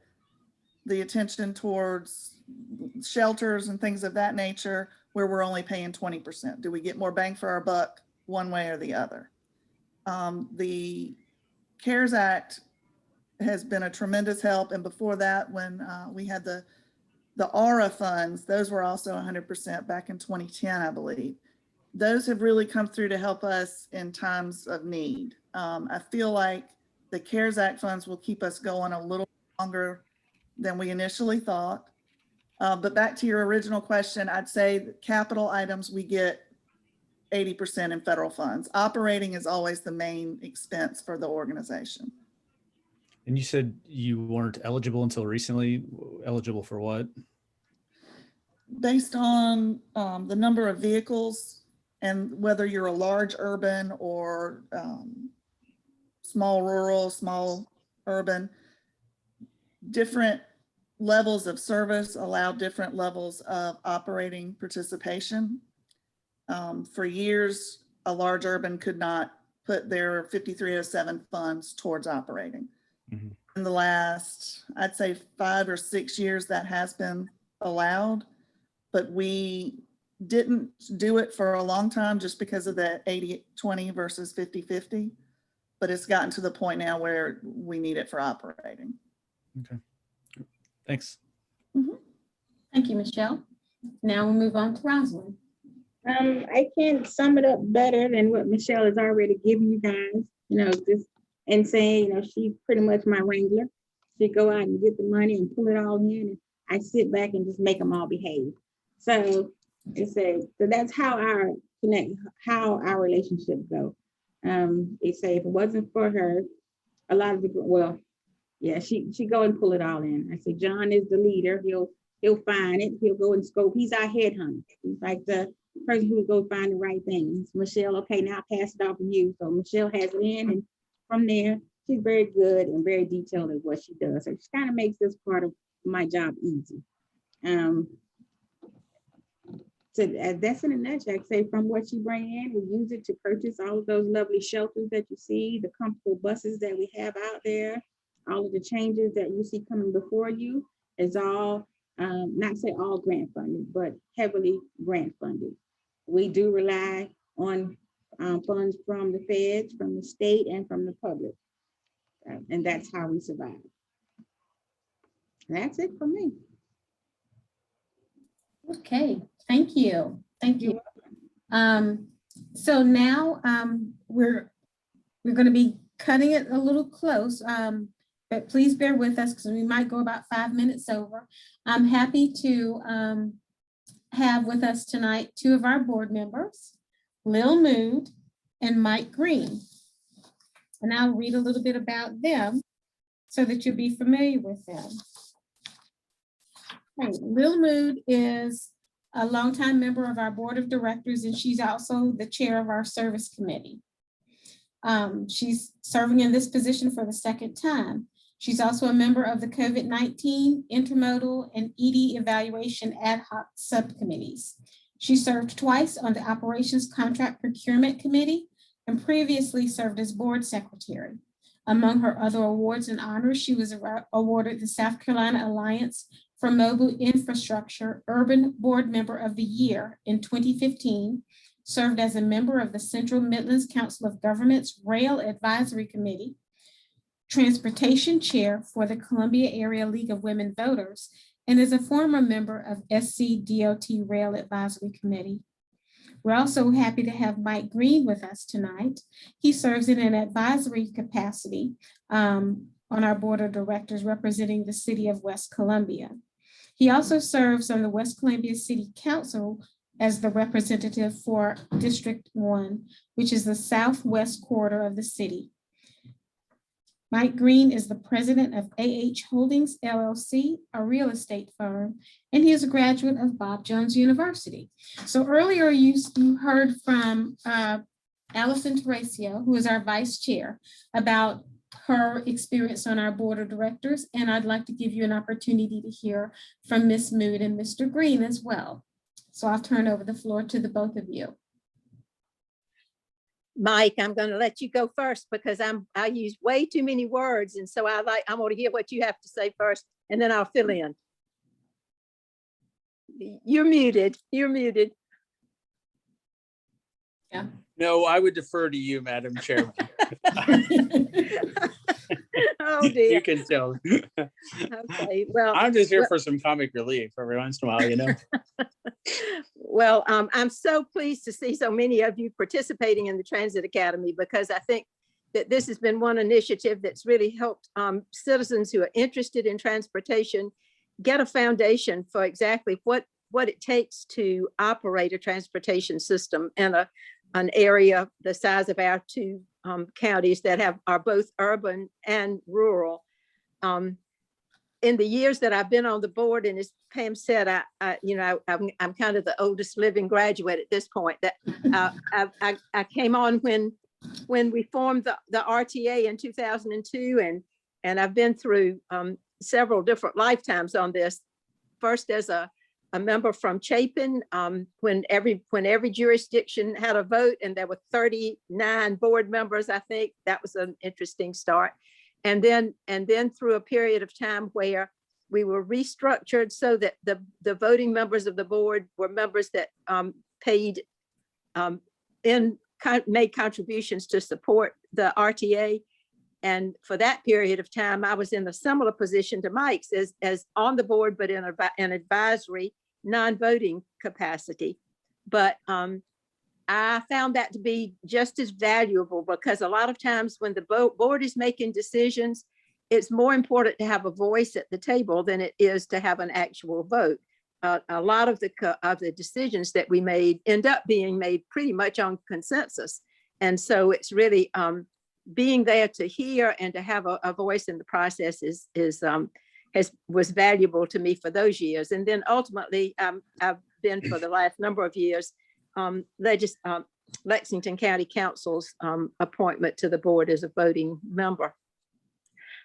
the attention towards shelters and things of that nature where we're only paying 20%? Do we get more bang for our buck one way or the other? The CARES Act has been a tremendous help. And before that, when we had the ARA funds, those were also 100% back in 2010, I believe. Those have really come through to help us in times of need. I feel like the CARES Act funds will keep us going a little longer than we initially thought. But back to your original question, I'd say the capital items, we get 80% in federal funds. Operating is always the main expense for the organization. And you said you weren't eligible until recently. Eligible for what? Based on the number of vehicles and whether you're a large urban or small rural, small urban, different levels of service allow different levels of operating participation. For years, a large urban could not put their 5307 funds towards operating. Mm-hmm. In the last, I'd say 5 or 6 years, that has been allowed, but we didn't do it for a long time just because of the 80-20 versus 50-50, but it's gotten to the point now where we need it for operating. Okay, thanks. Mm-hmm. Thank you, Michelle. Now we'll move on to Rosalind. I can't sum it up better than what Michelle has already given you guys, just and saying, she's pretty much my wrangler. She go out and get the money and pull it all in, and I sit back and just make them all behave. So so that's how our relationship go. If it wasn't for her, a lot of people, she go and pull it all in. I say, John is the leader. He'll find it. He'll go and scope. He's our headhunter. He's like the person who would go find the right things. Michelle, okay, now pass it off to you. So Michelle has it in, and from there, she's very good and very detailed at what she does. So she kind of makes this part of my job easy. So that's in a nutshell. Say from what you bring in, we use it to purchase all of those lovely shelters that you see, the comfortable buses that we have out there, all of the changes that you see coming before you is all, not say all grant funded, but heavily grant funded. We do rely on funds from the feds, from the state, and from the public. And that's how we survive. That's it for me. Okay, thank you. Thank you. So now we're going to be cutting it a little close, but please bear with us because we might go about 5 minutes over. I'm happy to have with us tonight 2 of our board members, Lil Mood and Mike Green. And I'll read a little bit about them so that you'll be familiar with them. Okay. Lil Mood is a longtime member of our board of directors, and she's also the chair of our service committee. She's serving in this position for the 2nd time. She's also a member of the COVID-19, intermodal, and ED evaluation ad hoc subcommittees. She served twice on the Operations Contract Procurement Committee and previously served as board secretary. Among her other awards and honors, she was awarded the South Carolina Alliance for Mobile Infrastructure Urban Board Member of the Year in 2015, served as a member of the Central Midlands Council of Governments Rail Advisory Committee, Transportation Chair for the Columbia Area League of Women Voters, and is a former member of SCDOT Rail Advisory Committee. We're also happy to have Mike Green with us tonight. He serves in an advisory capacity on our board of directors representing the city of West Columbia. He also serves on the West Columbia City Council as the representative for District 1, which is the southwest quarter of the city. Mike Green is the president of AH Holdings, LLC, a real estate firm, and he is a graduate of Bob Jones University. So earlier you heard from Allison Terracio, who is our vice chair, about her experience on our board of directors, and I'd like to give you an opportunity to hear from Ms. Mood and Mr. Green as well. So I'll turn over the floor to the both of you. Mike, I'm going to let you go first because I use way too many words, and so I want to hear what you have to say first, and then I'll fill in. You're muted. You're muted. Yeah. No, I would defer to you, Madam Chairman. Oh dear. You can tell. Okay. Well, I'm just here for some comic relief every once in a while, you know. Well, I'm so pleased to see so many of you participating in the Transit Academy, because I think that this has been one initiative that's really helped citizens who are interested in transportation get a foundation for exactly what it takes to operate a transportation system in an area the size of our 2 counties that are both urban and rural. In the years that I've been on the board, and as Pam said, I'm kind of the oldest living graduate at this point. That I came on when we formed the RTA in 2002, and I've been through several different lifetimes on this. First as a member from Chapin, when every jurisdiction had a vote, and there were 39 board members. I think that was an interesting start. And then through a period of time where we were restructured so that the voting members of the board were members that made contributions to support the RTA. And for that period of time, I was in a similar position to Mike's as on the board, but in an advisory, non-voting capacity. But I found that to be just as valuable, because a lot of times when the board is making decisions, it's more important to have a voice at the table than it is to have an actual vote. A lot of the decisions that we made end up being made pretty much on consensus. And so it's really being there to hear and to have a voice in the process was valuable to me for those years. And then ultimately, I've been for the last number of years Lexington County Council's appointment to the board as a voting member.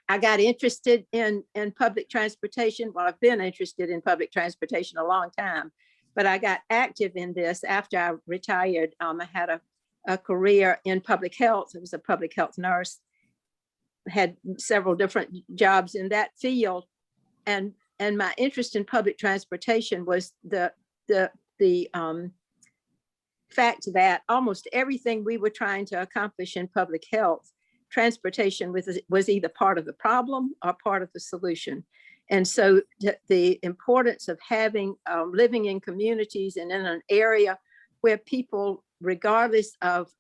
I got interested in public transportation. Well, I've been interested in public transportation a long time, but I got active in this after I retired. I had a career in public health. I was a public health nurse, had several different jobs in that field. And my interest in public transportation was the fact that almost everything we were trying to accomplish in public health, transportation was either part of the problem or part of the solution. And so the importance of having living in communities and in an area where people, regardless of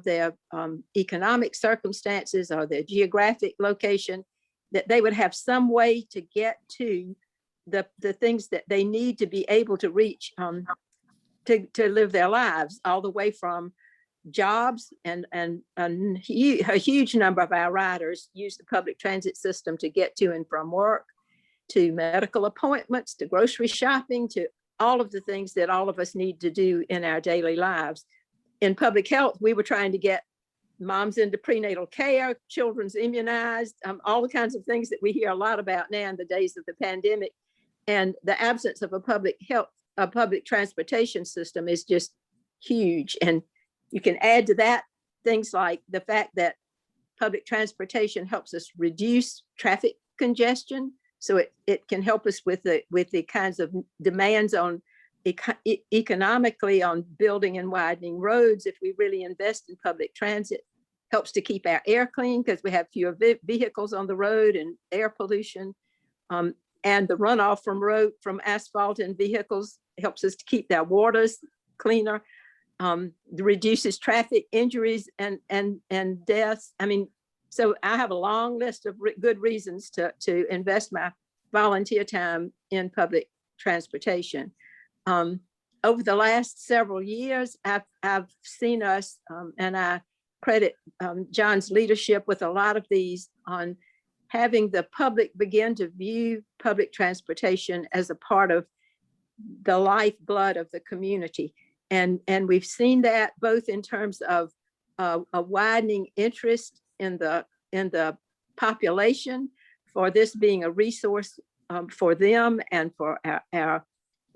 their economic circumstances or their geographic location, that they would have some way to get to the things that they need to be able to reach to live their lives, all the way from jobs, and a huge number of our riders use the public transit system to get to and from work, to medical appointments, to grocery shopping, to all of the things that all of us need to do in our daily lives. In public health, we were trying to get moms into prenatal care, children's immunized, all the kinds of things that we hear a lot about now in the days of the pandemic. And the absence of a public transportation system is just huge. And you can add to that things like the fact that public transportation helps us reduce traffic congestion. So it can help us with the kinds of demands on economically on building and widening roads. If we really invest in public transit, helps to keep our air clean because we have fewer vehicles on the road and air pollution. And the runoff from asphalt and vehicles helps us to keep our waters cleaner, reduces traffic injuries and deaths. I mean, so I have a long list of good reasons to invest my volunteer time in public transportation. Over the last several years, I've seen us, and I credit John's leadership with a lot of these, on having the public begin to view public transportation as a part of the lifeblood of the community. And we've seen that both in terms of a widening interest in the population for this being a resource for them and for our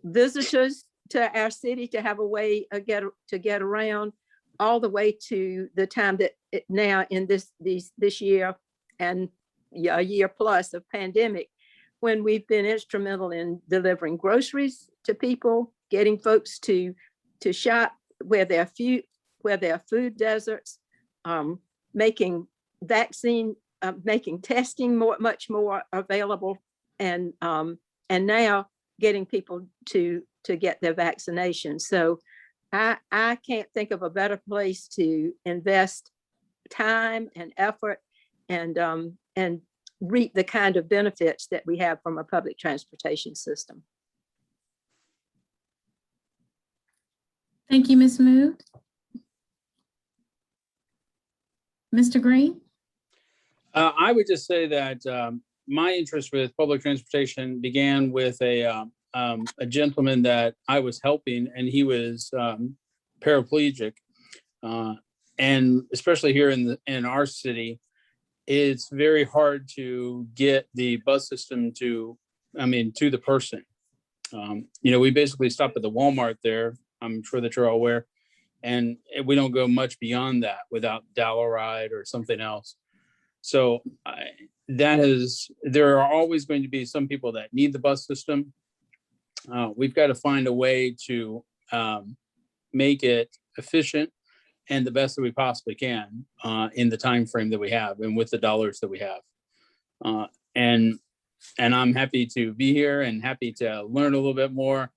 visitors to our city to have a way to get around, all the way to the time that now in this year and a year plus of pandemic, when we've been instrumental in delivering groceries to people, getting folks to shop where there are food deserts, making testing much more available, and now getting people to get their vaccination. So I can't think of a better place to invest time and effort and reap the kind of benefits that we have from a public transportation system. Thank you, Ms. Mood. Mr. Green? I would just say that my interest with public transportation began with a gentleman that I was helping, and he was paraplegic. And especially here in our city, it's very hard to get the bus system to the person. We basically stop at the Walmart there. I'm sure that you're all aware. And we don't go much beyond that without Ride or something else. So there are always going to be some people that need the bus system. We've got to find a way to make it efficient and the best that we possibly can in the time frame that we have and with the dollars that we have. And I'm happy to be here and happy to learn a little bit more,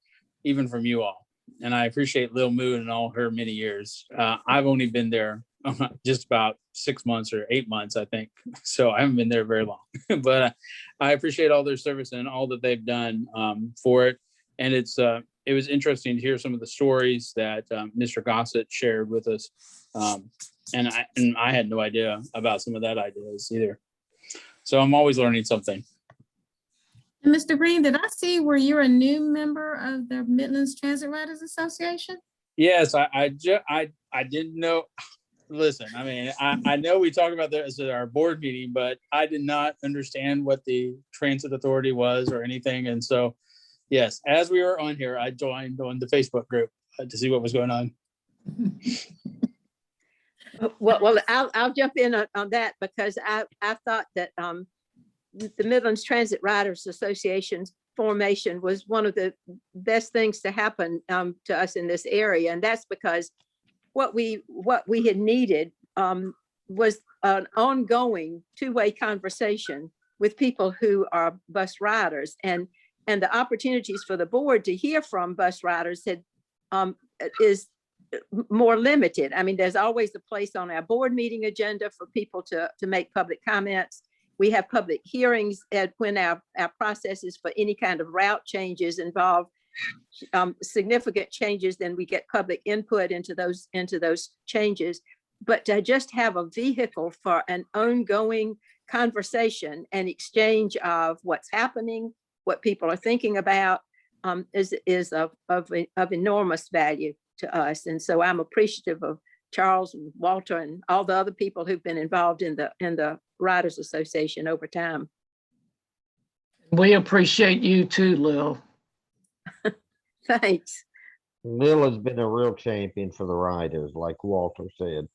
even from you all. And I appreciate Lil Moon and all her many years. I've only been there just about 6 months or 8 months, I think. So I haven't been there very long, but I appreciate all their service and all that they've done for it. And it was interesting to hear some of the stories that Mr. Gossett shared with us. And I had no idea about some of that ideas either. So I'm always learning something. And Mr. Green, did I see where you're a new member of the Midlands Transit Riders Association? Yes, I didn't know. Listen, I know we talked about this at our board meeting, but I did not understand what the transit authority was or anything. And so Yes, as we were on here, I joined on the Facebook group to see what was going on. Well, I'll jump in on that because I thought that the Midlands Transit Riders Association's formation was one of the best things to happen to us in this area. And that's because what we had needed was an ongoing two-way conversation with people who are bus riders, and the opportunities for the board to hear from bus riders is more limited. I mean, there's always a place on our board meeting agenda for people to make public comments. We have public hearings when our processes for any kind of route changes involve significant changes, then we get public input into those changes. But to just have a vehicle for an ongoing conversation and exchange of what's happening, what people are thinking about, is of enormous value to us. And so I'm appreciative of Charles and Walter and all the other people who've been involved in the Riders Association over time. We appreciate you too, Lil. Thanks. Lil has been a real champion for the riders, like Walter said.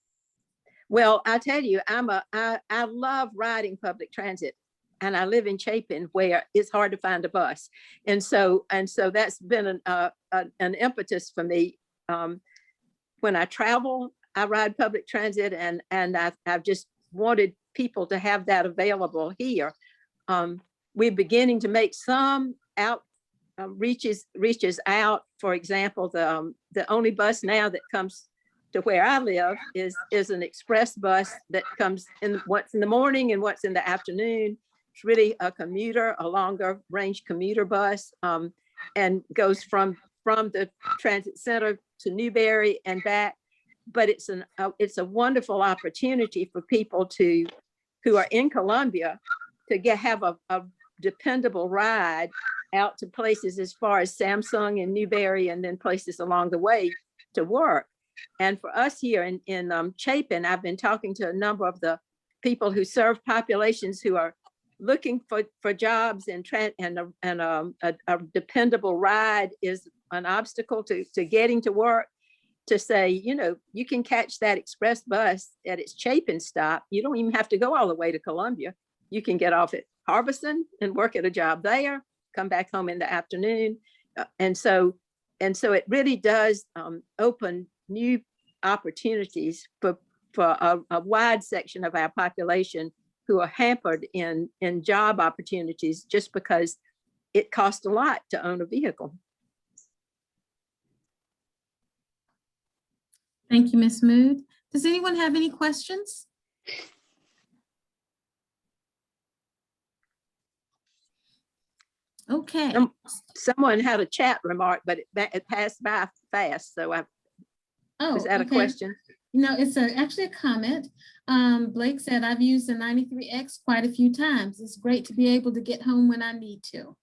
Well, I tell you, I love riding public transit, and I live in Chapin where it's hard to find a bus. And so that's been an impetus for me. When I travel, I ride public transit, and I've just wanted people to have that available here. We're beginning to make some reaches out. For example, the only bus now that comes to where I live is an express bus that comes in once in the morning and once in the afternoon. It's really a longer range commuter bus, and goes from the transit center to Newberry and back. But it's a wonderful opportunity for people who are in Columbia to have a dependable ride out to places as far as Samsung and Newberry, and then places along the way to work. And for us here in Chapin, I've been talking to a number of the people who serve populations who are looking for jobs, and a dependable ride is an obstacle to getting to work. To say, you can catch that express bus at its Chapin stop. You don't even have to go all the way to Columbia. You can get off at Harbison and work at a job there, come back home in the afternoon. And so it really does open new opportunities for a wide section of our population who are hampered in job opportunities just because it costs a lot to own a vehicle. Thank you, Ms. Mood. Does anyone have any questions? Okay. Someone had a chat remark, but it passed by fast. So is that a question? No, it's actually a comment. Blake said, I've used the 93X quite a few times. It's great to be able to get home when I need to.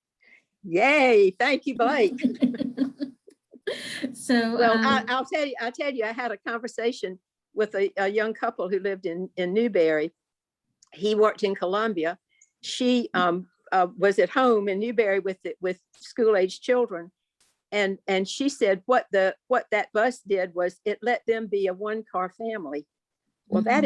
Yay. Thank you, Blake. So, well, I'll tell you, I had a conversation with a young couple who lived in Newberry. He worked in Columbia. She was at home in Newberry with school-age children. And she said what that bus did was it let them be a one-car family. Well, that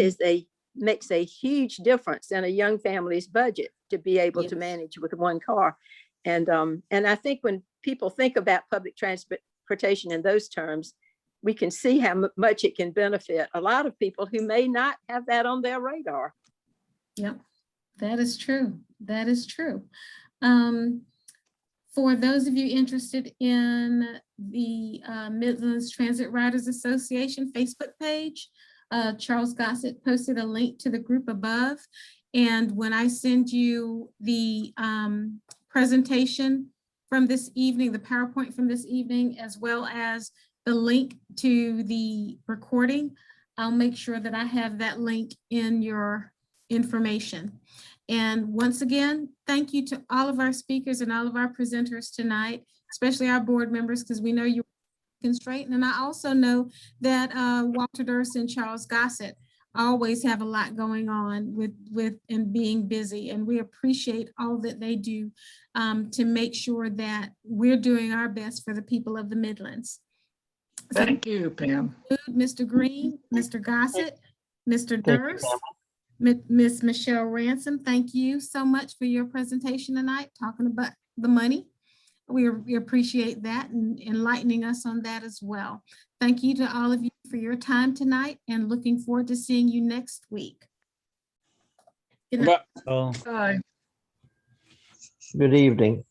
makes a huge difference in a young family's budget to be able to manage with one car. And I think when people think about public transportation in those terms, we can see how much it can benefit a lot of people who may not have that on their radar. Yep, that is true. That is true. For those of you interested in the Midlands Transit Riders Association Facebook page, Charles Gossett posted a link to the group above. And when I send you the presentation from this evening, the PowerPoint from this evening, as well as the link to the recording, I'll make sure that I have that link in your information. And once again, thank you to all of our speakers and all of our presenters tonight, especially our board members, because we know you're constrained. And I also know that Walter Durst and Charles Gossett always have a lot going on with and being busy. And we appreciate all that they do to make sure that we're doing our best for the people of the Midlands. So Thank you, Pam. Mr. Green, Mr. Gossett, Mr. Thank you, Durst, Pamela. Ms. Michelle Ransom, thank you so much for your presentation tonight, talking about the money. We appreciate that and enlightening us on that as well. Thank you to all of you for your time tonight and looking forward to seeing you next week. Good night. But Oh. Bye. Good evening.